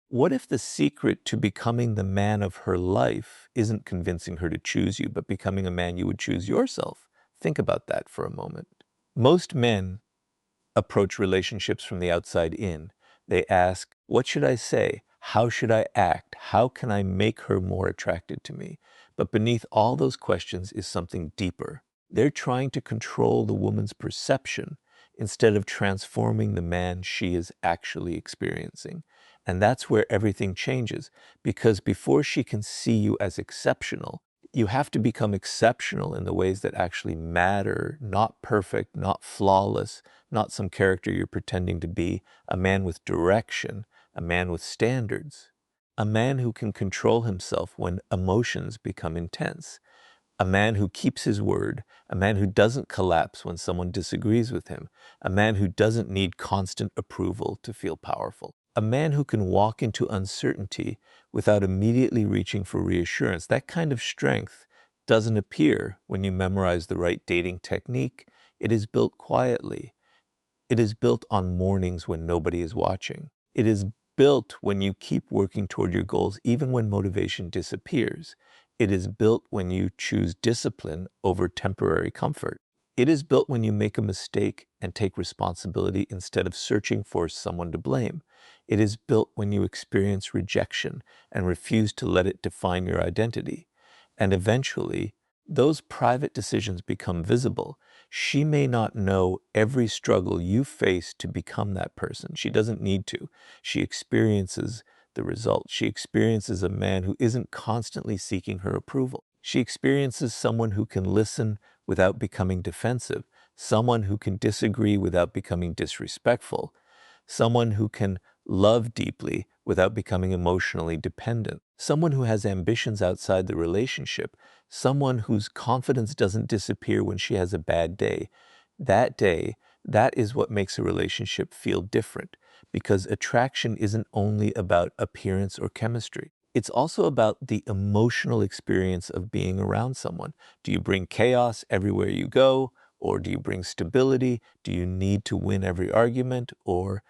What if the secret to becoming the man of her life isn't convincing her to choose you, but becoming a man you would choose yourself? Think about that for a moment. Most men approach relationships from the outside in. They ask, what should I say? How should I act? How can I make her more attracted to me? But beneath all those questions is something deeper. They're trying to control the woman's perception instead of transforming the man she is actually experiencing. And that's where everything changes, because before she can see you as exceptional, you have to become exceptional in the ways that actually matter, not perfect, not flawless, not some character you're pretending to be, a man with direction, a man with standards, a man who can control himself when emotions become intense, a man who keeps his word, a man who doesn't collapse when someone disagrees with him, a man who doesn't need constant approval to feel powerful, a man who can walk into uncertainty without immediately reaching for reassurance. That kind of strength doesn't appear when you memorize the right dating technique. It is built quietly. It is built on mornings when nobody is watching. It is built when you keep working toward your goals, even when motivation disappears. It is built when you choose discipline over temporary comfort. It is built when you make a mistake and take responsibility instead of searching for someone to blame. It is built when you experience rejection and refuse to let it define your identity. And eventually, those private decisions become visible. She may not know every struggle you face to become that person. She doesn't need to. She experiences the result. She experiences a man who isn't constantly seeking her approval. She experiences someone who can listen without becoming defensive, someone who can disagree without becoming disrespectful, someone who can love deeply without becoming emotionally dependent, someone who has ambitions outside the relationship, someone whose confidence doesn't disappear when she has a bad day. That day, that is what makes a relationship feel different, because attraction isn't only about appearance or chemistry. It's also about the emotional experience of being around someone. Do you bring chaos everywhere you go? Or do you bring stability? Do you need to win every argument? Or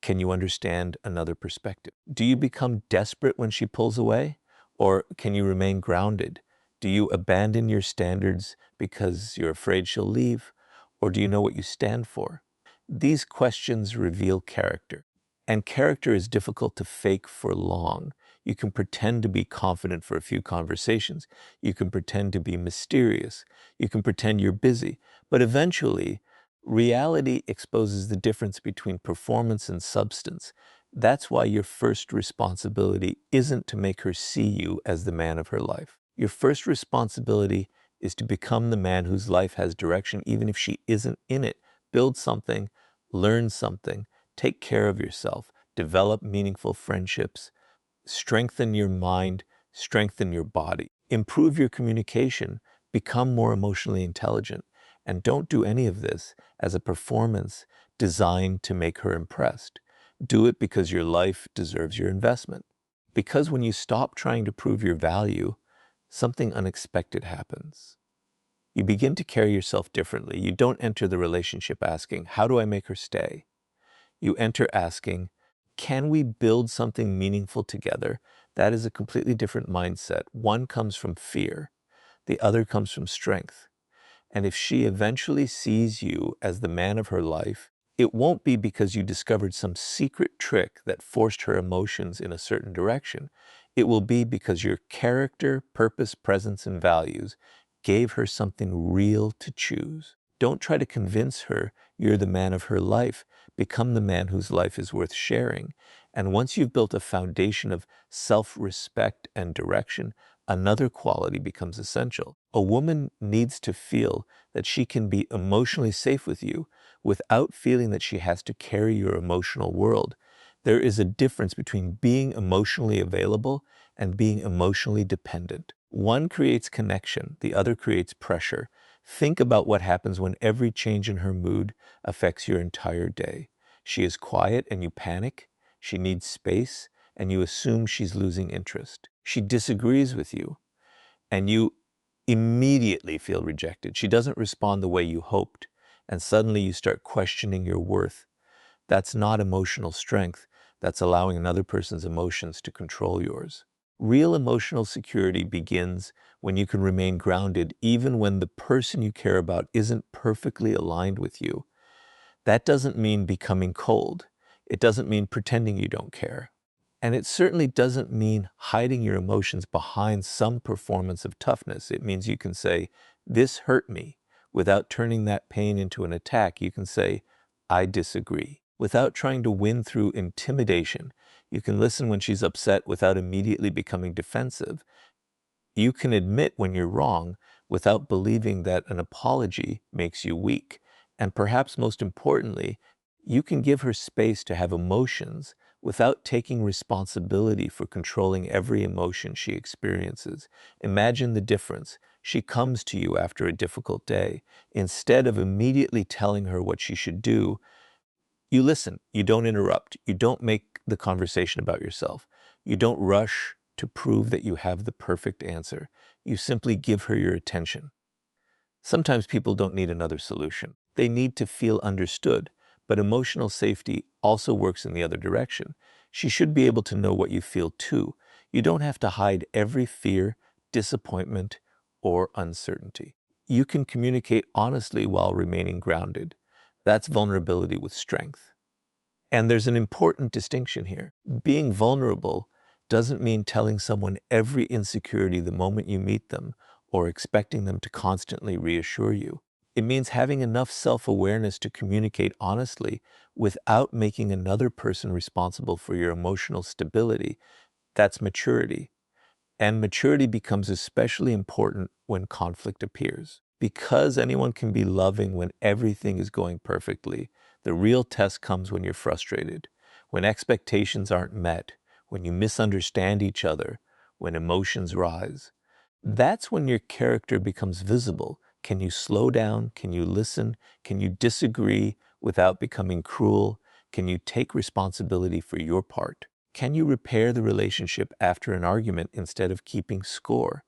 can you understand another perspective? Do you become desperate when she pulls away? Or can you remain grounded? Do you abandon your standards because you're afraid she'll leave? Or do you know what you stand for? These questions reveal character. And character is difficult to fake for long. You can pretend to be confident for a few conversations. You can pretend to be mysterious. You can pretend you're busy. But eventually, reality exposes the difference between performance and substance. That's why your first responsibility isn't to make her see you as the man of her life. Your first responsibility is to become the man whose life has direction, even if she isn't in it. Build something, learn something, take care of yourself, develop meaningful friendships, strengthen your mind, strengthen your body, improve your communication, become more emotionally intelligent. And don't do any of this as a performance designed to make her impressed. Do it because your life deserves your investment. Because when you stop trying to prove your value, something unexpected happens. You begin to carry yourself differently. You don't enter the relationship asking, how do I make her stay? You enter asking, can we build something meaningful together? That is a completely different mindset. One comes from fear. The other comes from strength. And if she eventually sees you as the man of her life, it won't be because you discovered some secret trick that forced her emotions in a certain direction. It will be because your character, purpose, presence, and values gave her something real to choose. Don't try to convince her you're the man of her life. Become the man whose life is worth sharing. And once you've built a foundation of self-respect and direction, another quality becomes essential. A woman needs to feel that she can be emotionally safe with you without feeling that she has to carry your emotional world. There is a difference between being emotionally available and being emotionally dependent. One creates connection, the other creates pressure. Think about what happens when every change in her mood affects your entire day. She is quiet and you panic. She needs space and you assume she's losing interest. She disagrees with you and you immediately feel rejected. She doesn't respond the way you hoped, and suddenly you start questioning your worth. That's not emotional strength. That's allowing another person's emotions to control yours. Real emotional security begins when you can remain grounded even when the person you care about isn't perfectly aligned with you. That doesn't mean becoming cold. It doesn't mean pretending you don't care. And it certainly doesn't mean hiding your emotions behind some performance of toughness. It means you can say, "This hurt me," without turning that pain into an attack. You can say, "I disagree." Without trying to win through intimidation. You can listen when she's upset without immediately becoming defensive. You can admit when you're wrong without believing that an apology makes you weak. And perhaps most importantly, you can give her space to have emotions without taking responsibility for controlling every emotion she experiences. Imagine the difference. She comes to you after a difficult day. Instead of immediately telling her what she should do, you listen, you don't interrupt, you don't make the conversation about yourself, you don't rush to prove that you have the perfect answer. You simply give her your attention. Sometimes people don't need another solution. They need to feel understood, but emotional safety also works in the other direction. She should be able to know what you feel too. You don't have to hide every fear, disappointment, or uncertainty. You can communicate honestly while remaining grounded. That's vulnerability with strength. And there's an important distinction here. Being vulnerable doesn't mean telling someone every insecurity the moment you meet them or expecting them to constantly reassure you. It means having enough self-awareness to communicate honestly without making another person responsible for your emotional stability. That's maturity. And maturity becomes especially important when conflict appears. Because anyone can be loving when everything is going perfectly, the real test comes when you're frustrated, when expectations aren't met, when you misunderstand each other, when emotions rise. That's when your character becomes visible. Can you slow down? Can you listen? Can you disagree without becoming cruel? Can you take responsibility for your part? Can you repair the relationship after an argument instead of keeping score?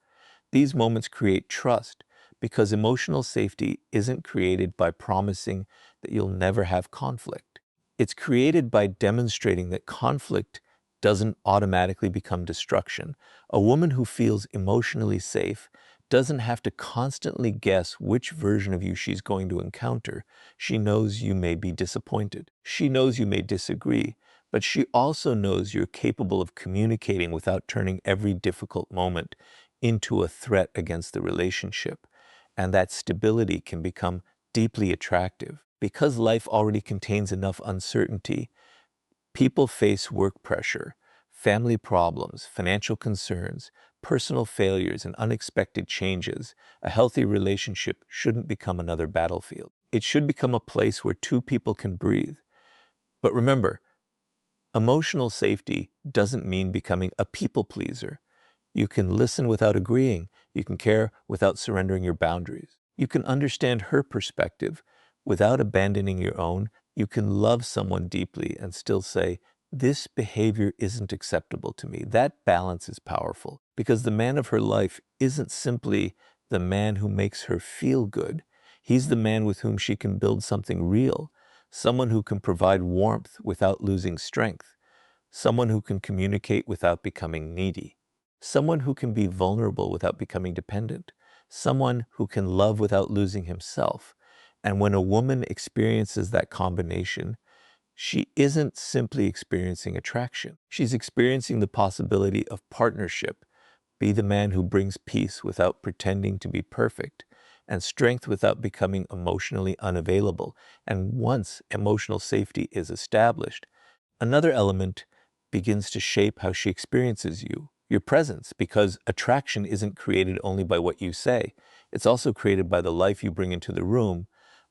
These moments create trust because emotional safety isn't created by promising that you'll never have conflict. It's created by demonstrating that conflict doesn't automatically become destruction. A woman who feels emotionally safe doesn't have to constantly guess which version of you she's going to encounter. She knows you may be disappointed. She knows you may disagree, but she also knows you're capable of communicating without turning every difficult moment into a threat against the relationship. And that stability can become deeply attractive. Because life already contains enough uncertainty, people face work pressure, family problems, financial concerns, personal failures, and unexpected changes. A healthy relationship shouldn't become another battlefield. It should become a place where two people can breathe. But remember, emotional safety doesn't mean becoming a people pleaser. You can listen without agreeing. You can care without surrendering your boundaries. You can understand her perspective without abandoning your own. You can love someone deeply and still say, "This behavior isn't acceptable to me." That balance is powerful because the man of her life isn't simply the man who makes her feel good. He's the man with whom she can build something real, someone who can provide warmth without losing strength, someone who can communicate without becoming needy, someone who can be vulnerable without becoming dependent, someone who can love without losing himself. And when a woman experiences that combination, she isn't simply experiencing attraction. She's experiencing the possibility of partnership. Be the man who brings peace without pretending to be perfect, and strength without becoming emotionally unavailable. And once emotional safety is established, another element begins to shape how she experiences you, your presence, because attraction isn't created only by what you say. It's also created by the life you bring into the room.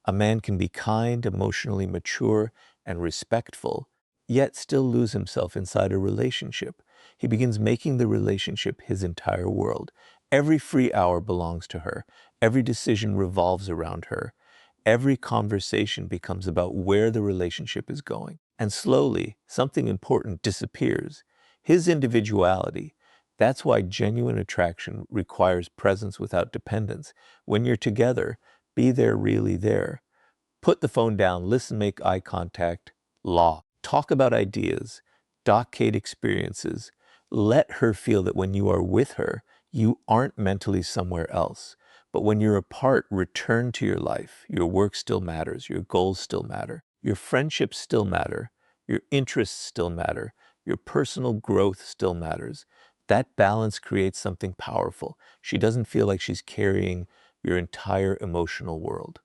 A man can be kind, emotionally mature, and respectful, yet still lose himself inside a relationship. He begins making the relationship his entire world. Every free hour belongs to her. Every decision revolves around her. Every conversation becomes about where the relationship is going. And slowly, something important disappears. His individuality. That's why genuine attraction requires presence without dependence. When you're together, be there really there. Put the phone down, listen, make eye contact, law. Talk about ideas. stockade experiences. Let her feel that when you are with her, you aren't mentally somewhere else. But when you're apart, return to your life. Your work still matters. Your goals still matter. Your friendships still matter. Your interests still matter. Your personal growth still matters. That balance creates something powerful. She doesn't feel like she's carrying your entire emotional world.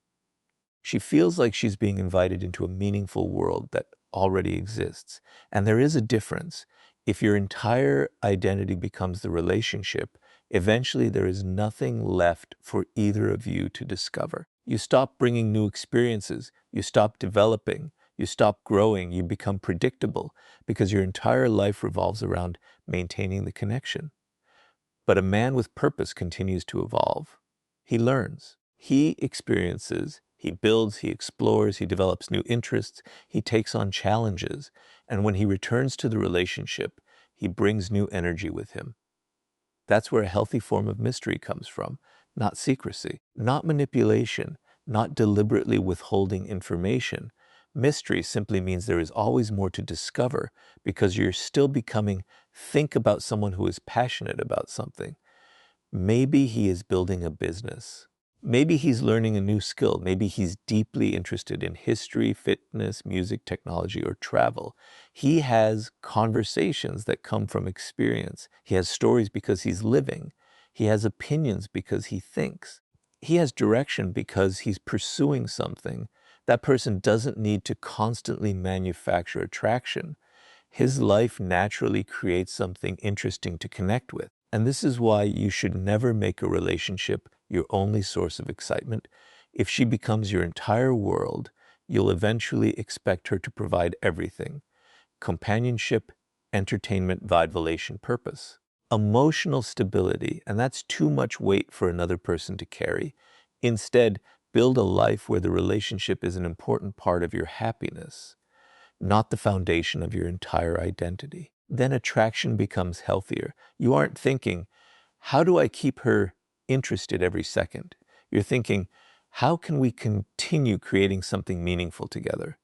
She feels like she's being invited into a meaningful world that already exists. And there is a difference. If your entire identity becomes the relationship, eventually there is nothing left for either of you to discover. You stop bringing new experiences. You stop developing. You stop growing. You become predictable because your entire life revolves around maintaining the connection. But a man with purpose continues to evolve. He learns, he experiences, he builds, he explores, he develops new interests, he takes on challenges, and when he returns to the relationship, he brings new energy with him. That's where a healthy form of mystery comes from, not secrecy, not manipulation, not deliberately withholding information. Mystery simply means there is always more to discover because you're still becoming. Think about someone who is passionate about something. Maybe he is building a business. Maybe he's learning a new skill. Maybe he's deeply interested in history, fitness, music, technology, or travel. He has conversations that come from experience. He has stories because he's living. He has opinions because he thinks. He has direction because he's pursuing something. That person doesn't need to constantly manufacture attraction. His life naturally creates something interesting to connect with. And this is why you should never make a relationship your only source of excitement. If she becomes your entire world, you'll eventually expect her to provide everything: companionship, entertainment, validation, purpose. Emotional stability, and that's too much weight for another person to carry. Instead, build a life where the relationship is an important part of your happiness, not the foundation of your entire identity. Then attraction becomes healthier. You aren't thinking, how do I keep her interested every second? You're thinking, how can we continue creating something meaningful together?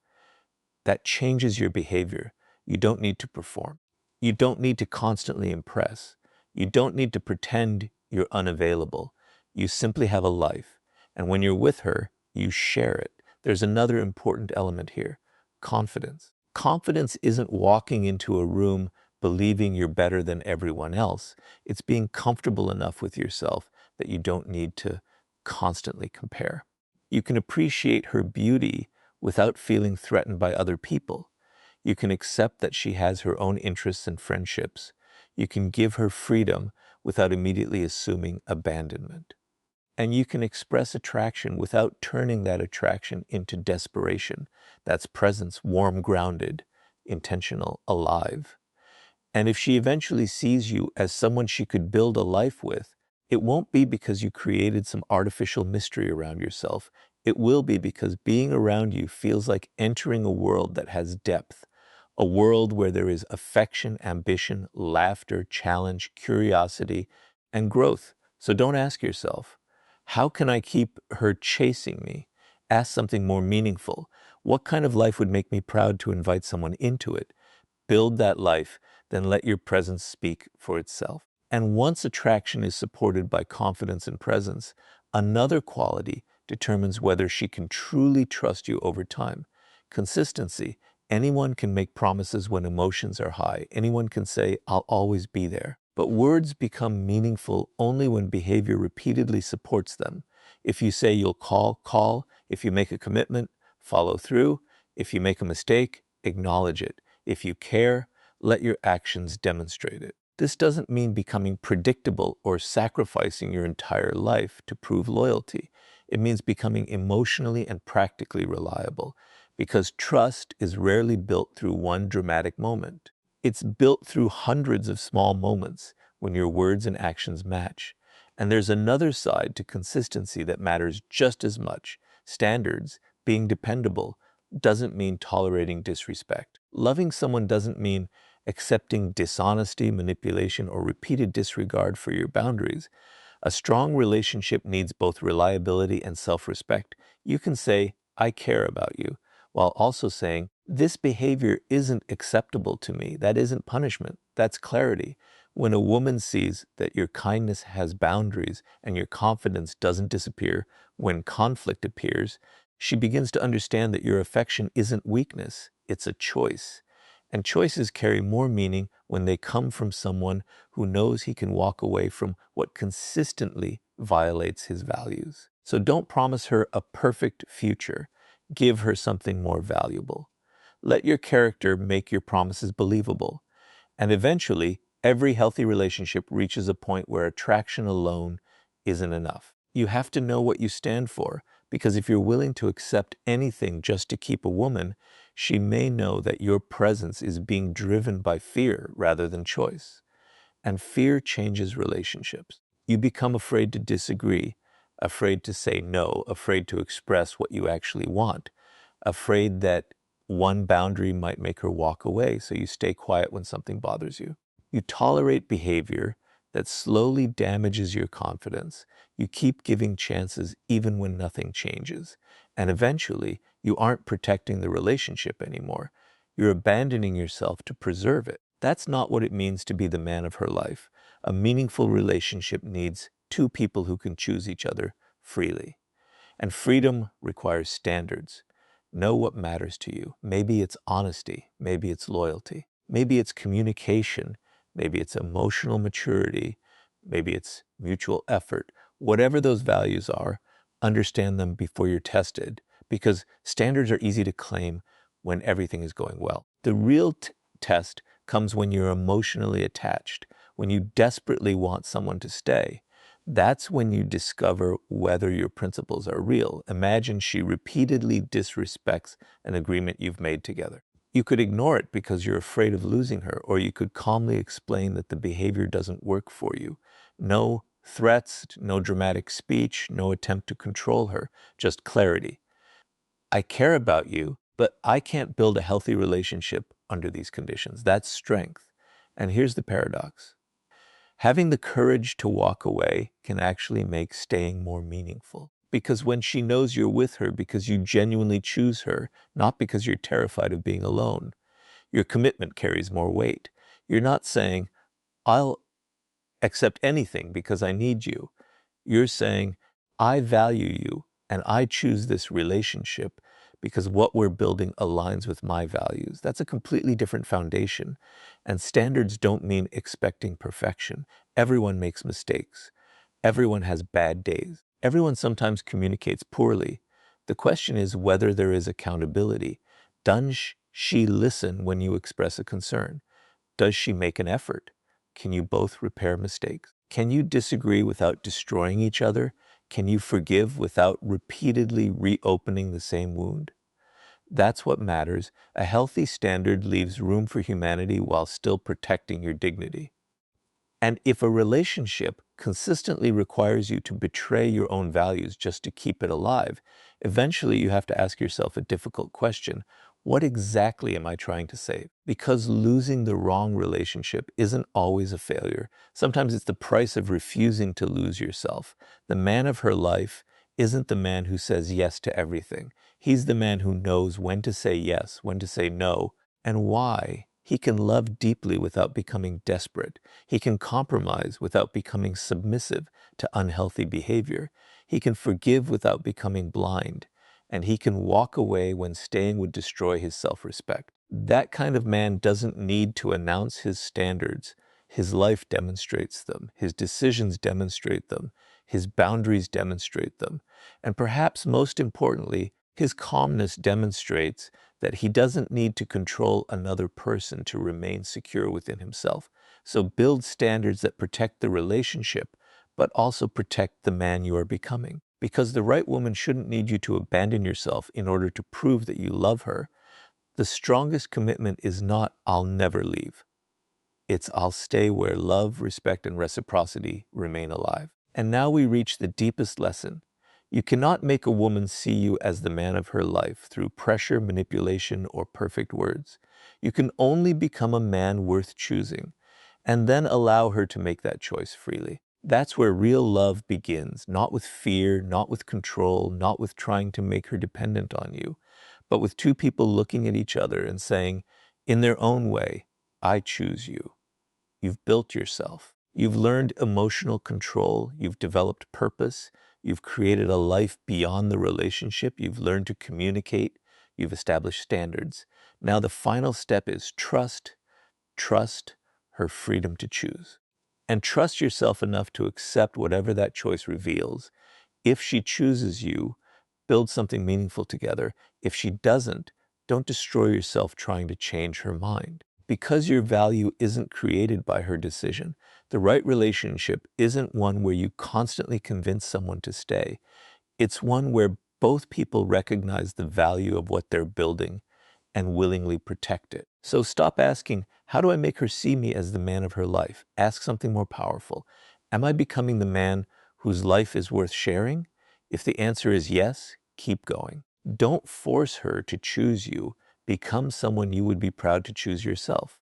That changes your behavior. You don't need to perform. You don't need to constantly impress. You don't need to pretend you're unavailable. You simply have a life. And when you're with her, you share it. There's another important element here: confidence. Confidence isn't walking into a room believing you're better than everyone else. It's being comfortable enough with yourself that you don't need to constantly compare. You can appreciate her beauty without feeling threatened by other people. You can accept that she has her own interests and friendships. You can give her freedom without immediately assuming abandonment. And you can express attraction without turning that attraction into desperation. That's presence, warm, grounded, intentional, alive. And if she eventually sees you as someone she could build a life with, it won't be because you created some artificial mystery around yourself. It will be because being around you feels like entering a world that has depth, a world where there is affection, ambition, laughter, challenge, curiosity, and growth. So don't ask yourself, how can I keep her chasing me? Ask something more meaningful. What kind of life would make me proud to invite someone into it? Build that life, then let your presence speak for itself. And once attraction is supported by confidence and presence, another quality determines whether she can truly trust you over time. Consistency. Anyone can make promises when emotions are high. Anyone can say, I'll always be there. But words become meaningful only when behavior repeatedly supports them. If you say you'll call, call. If you make a commitment, follow through. If you make a mistake, acknowledge it. If you care, let your actions demonstrate it. This doesn't mean becoming predictable or sacrificing your entire life to prove loyalty. It means becoming emotionally and practically reliable, because trust is rarely built through one dramatic moment. It's built through hundreds of small moments when your words and actions match. And there's another side to consistency that matters just as much: standards. Being dependable doesn't mean tolerating disrespect. Loving someone doesn't mean accepting dishonesty, manipulation, or repeated disregard for your boundaries. A strong relationship needs both reliability and self-respect. You can say, I care about you, while also saying, This behavior isn't acceptable to me. That isn't punishment. That's clarity. When a woman sees that your kindness has boundaries and your confidence doesn't disappear when conflict appears, she begins to understand that your affection isn't weakness, it's a choice. And choices carry more meaning when they come from someone who knows he can walk away from what consistently violates his values. So don't promise her a perfect future. Give her something more valuable. Let your character make your promises believable. And eventually, every healthy relationship reaches a point where attraction alone isn't enough. You have to know what you stand for, because if you're willing to accept anything just to keep a woman, she may know that your presence is being driven by fear rather than choice. And fear changes relationships. You become afraid to disagree, afraid to say no, afraid to express what you actually want, afraid that one boundary might make her walk away, so you stay quiet when something bothers you. You tolerate behavior that slowly damages your confidence. You keep giving chances even when nothing changes. And eventually, you aren't protecting the relationship anymore. You're abandoning yourself to preserve it. That's not what it means to be the man of her life. A meaningful relationship needs two people who can choose each other freely. And freedom requires standards. Know what matters to you. Maybe it's honesty. Maybe it's loyalty. Maybe it's communication. Maybe it's emotional maturity. Maybe it's mutual effort. Whatever those values are, understand them before you're tested, because standards are easy to claim when everything is going well. The real test comes when you're emotionally attached, when you desperately want someone to stay. That's when you discover whether your principles are real. Imagine she repeatedly disrespects an agreement you've made together. You could ignore it because you're afraid of losing her, or you could calmly explain that the behavior doesn't work for you. No threats, no dramatic speech, no attempt to control her, just clarity. I care about you, but I can't build a healthy relationship under these conditions. That's strength. And here's the paradox. Having the courage to walk away can actually make staying more meaningful. Because when she knows you're with her because you genuinely choose her, not because you're terrified of being alone, your commitment carries more weight. You're not saying, I'll accept anything because I need you. You're saying, I value you and I choose this relationship because what we're building aligns with my values. That's a completely different foundation. And standards don't mean expecting perfection. Everyone makes mistakes. Everyone has bad days. Everyone sometimes communicates poorly. The question is whether there is accountability. Does she listen when you express a concern? Does she make an effort? Can you both repair mistakes? Can you disagree without destroying each other? Can you forgive without repeatedly reopening the same wound? That's what matters. A healthy standard leaves room for humanity while still protecting your dignity. And if a relationship consistently requires you to betray your own values just to keep it alive, eventually you have to ask yourself a difficult question. What exactly am I trying to save? Because losing the wrong relationship isn't always a failure. Sometimes it's the price of refusing to lose yourself. The man of her life isn't the man who says yes to everything. He's the man who knows when to say yes, when to say no, and why. He can love deeply without becoming desperate. He can compromise without becoming submissive to unhealthy behavior. He can forgive without becoming blind. And he can walk away when staying would destroy his self-respect. That kind of man doesn't need to announce his standards. His life demonstrates them. His decisions demonstrate them. His boundaries demonstrate them. And perhaps most importantly, his calmness demonstrates that he doesn't need to control another person to remain secure within himself. So build standards that protect the relationship, but also protect the man you are becoming. Because the right woman shouldn't need you to abandon yourself in order to prove that you love her. The strongest commitment is not, I'll never leave. It's, I'll stay where love, respect, and reciprocity remain alive. And now we reach the deepest lesson. You cannot make a woman see you as the man of her life through pressure, manipulation, or perfect words. You can only become a man worth choosing, and then allow her to make that choice freely. That's where real love begins, not with fear, not with control, not with trying to make her dependent on you, but with two people looking at each other and saying, in their own way, I choose you. You've built yourself. You've learned emotional control. You've developed purpose. You've created a life beyond the relationship. You've learned to communicate. You've established standards. Now the final step is trust. Trust her freedom to choose. And trust yourself enough to accept whatever that choice reveals. If she chooses you, build something meaningful together. If she doesn't, don't destroy yourself trying to change her mind. Because your value isn't created by her decision, the right relationship isn't one where you constantly convince someone to stay. It's one where both people recognize the value of what they're building and willingly protect it. So stop asking, how do I make her see me as the man of her life? Ask something more powerful. Am I becoming the man whose life is worth sharing? If the answer is yes, keep going. Don't force her to choose you. Become someone you would be proud to choose yourself.